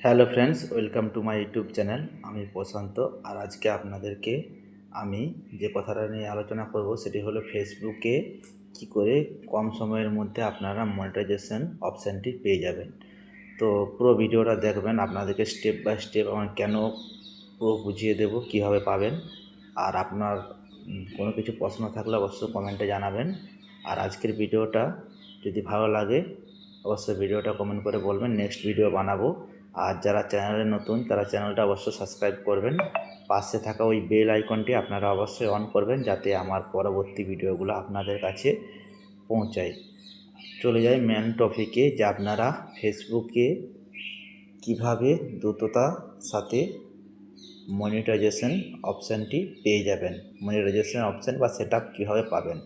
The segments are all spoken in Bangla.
Hello friends, welcome to my YouTube channel. আমি প্রশান্ত। আর আজকে আপনাদেরকে আমি যে কথাটা নিয়ে আলোচনা করব সেটি হলো ফেসবুকে কি করে কম সময়ের মধ্যে আপনারা মনিটাইজেশন অপশানটি পেয়ে যাবেন। তো পুরো ভিডিওটা দেখবেন, আপনাদেরকে স্টেপ বাই স্টেপ আমি কেন পুরো বুঝিয়ে দেব কীভাবে পাবেন। আর আপনার কোনো কিছু প্রশ্ন থাকলে অবশ্যই কমেন্টে জানাবেন। আর আজকের ভিডিওটা যদি ভালো লাগে অবশ্যই ভিডিওটা কমেন্ট করে বলবেন, নেক্সট ভিডিও বানাবো। আর যারা চ্যানেলে নতুন তারা চ্যানেলটা অবশ্যই সাবস্ক্রাইব করবেন। পাশে থাকা ওই বেল আইকনটি আপনারা অবশ্যই অন করবেন, যাতে আমার পরবর্তী ভিডিওগুলো আপনাদের কাছে পৌঁছায়। চলে যাই মেন টপিকে, যে আপনারা ফেসবুকে কিভাবে দ্রুততার সাথে মনিটাইজেশন অপশানটি পেয়ে যাবেন, মনিটাইজেশন অপশান বা সেট আপ কীভাবে পাবেন।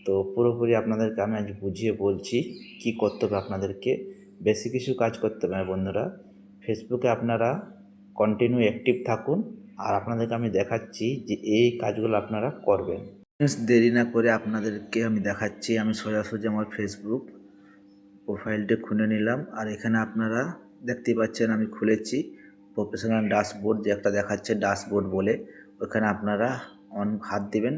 তো পুরোপুরি আপনাদেরকে আমি আজ বুঝিয়ে বলছি কি করতে হবে। আপনাদেরকে বেশি কিছু কাজ করতে হবে না বন্ধুরা। ফেসবুকে আপনারা কন্টিনিউ অ্যাক্টিভ থাকুন, আর আপনাদেরকে আমি দেখাচ্ছি যে এই কাজগুলো আপনারা করবেন। দেরি না করে আপনাদেরকে আমি দেখাচ্ছি। আমি সোজাসুজি আমার ফেসবুক প্রোফাইলটি খুলে নিলাম, আর এখানে আপনারা দেখতে পাচ্ছেন আমি খুলেছি প্রফেশনাল ড্যাশবোর্ড, যে একটা দেখাচ্ছে ড্যাশবোর্ড বলে। ওখানে আপনারা হাত দিবেন,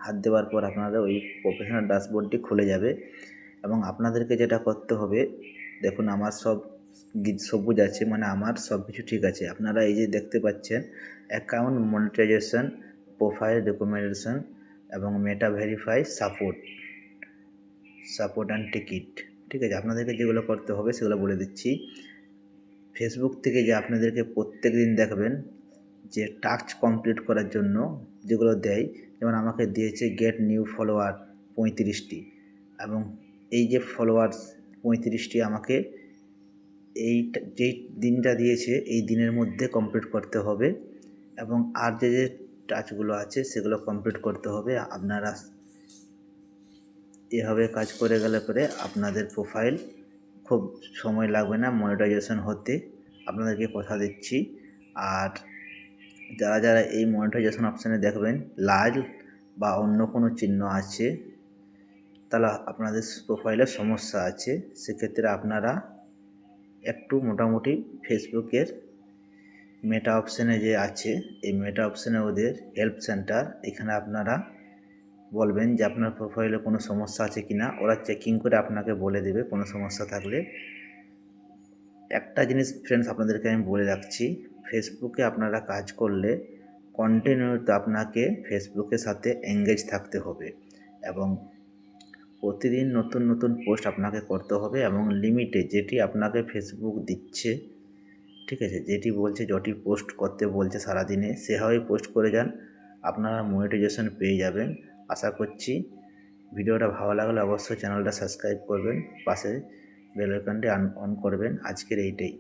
হাত দেওয়ার পর আপনারা ওই প্রফেশনাল ড্যাশবোর্ডটি খুলে যাবে। এবং আপনাদেরকে যেটা করতে হবে, দেখুন আমার সব সবুজ আছে, মানে আমার সব কিছু ঠিক আছে। আপনারা এই যে দেখতে পাচ্ছেন অ্যাকাউন্ট মনিটাইজেশন, প্রোফাইল রেকমেন্ডেশন এবং মেটা ভেরিফাই সাপোর্ট অ্যান্ড টিকিট। ঠিক আছে, আপনাদেরকে যেগুলো করতে হবে সেগুলো বলে দিচ্ছি। ফেসবুক থেকে যে আপনাদেরকে প্রত্যেক দিন দেখবেন যে টাস্ক কমপ্লিট করার জন্য যেগুলো দেয়, যেমন আমাকে দিয়েছে গেট নিউ ফলোয়ার 35টি, এবং এই যে ফলোয়ার্স 35টি আমাকে যেই দিনটা দিয়েছে এই দিনের মধ্যে কমপ্লিট করতে হবে। এবং আর যে যে টাস্কগুলো আছে সেগুলো কমপ্লিট করতে হবে। আপনারা এভাবে কাজ করে গেলে পরে আপনাদের প্রোফাইল খুব সময় লাগবে না মনিটাইজেশন হতে, আপনাদেরকে কথা দিচ্ছি। আর যারা যারা এই মনিটাইজেশন অপশানে দেখবেন লাল বা অন্য কোনো চিহ্ন আছে, তাহলে আপনাদের প্রোফাইলে সমস্যা আছে। সেক্ষেত্রে আপনারা একটু মোটামুটি ফেসবুকের মেটা অপশানে যে আছে, এই মেটা অপশানে ওদের হেল্প সেন্টার, এখানে আপনারা বলবেন যে আপনার প্রোফাইলে কোনো সমস্যা আছে কি না। ওরা চেকিং করে আপনাকে বলে দেবে কোনো সমস্যা থাকলে। একটা জিনিস ফ্রেন্ডস আপনাদেরকে আমি বলে রাখছি, ফেসবুকে আপনারা কাজ করলে কন্টিনিউতে আপনাকে ফেসবুকের সাথে এঙ্গেজ থাকতে হবে, এবং প্রতিদিন নতুন নতুন পোস্ট আপনাকে করতে হবে, এবং লিমিটে যেটি আপনাকে ফেসবুক দিচ্ছে, ঠিক আছে, যেটি বলছে যটি পোস্ট করতে বলছে সারাদিনে সেভাবেই পোস্ট করে যান, আপনারা মনিটাইজেশন পেয়ে যাবেন। আশা করছি ভিডিওটা ভালো লাগলে অবশ্যই চ্যানেলটা সাবস্ক্রাইব করবেন, পাশে বেল আইকনটি অন করবেন। আজকের এইটাই।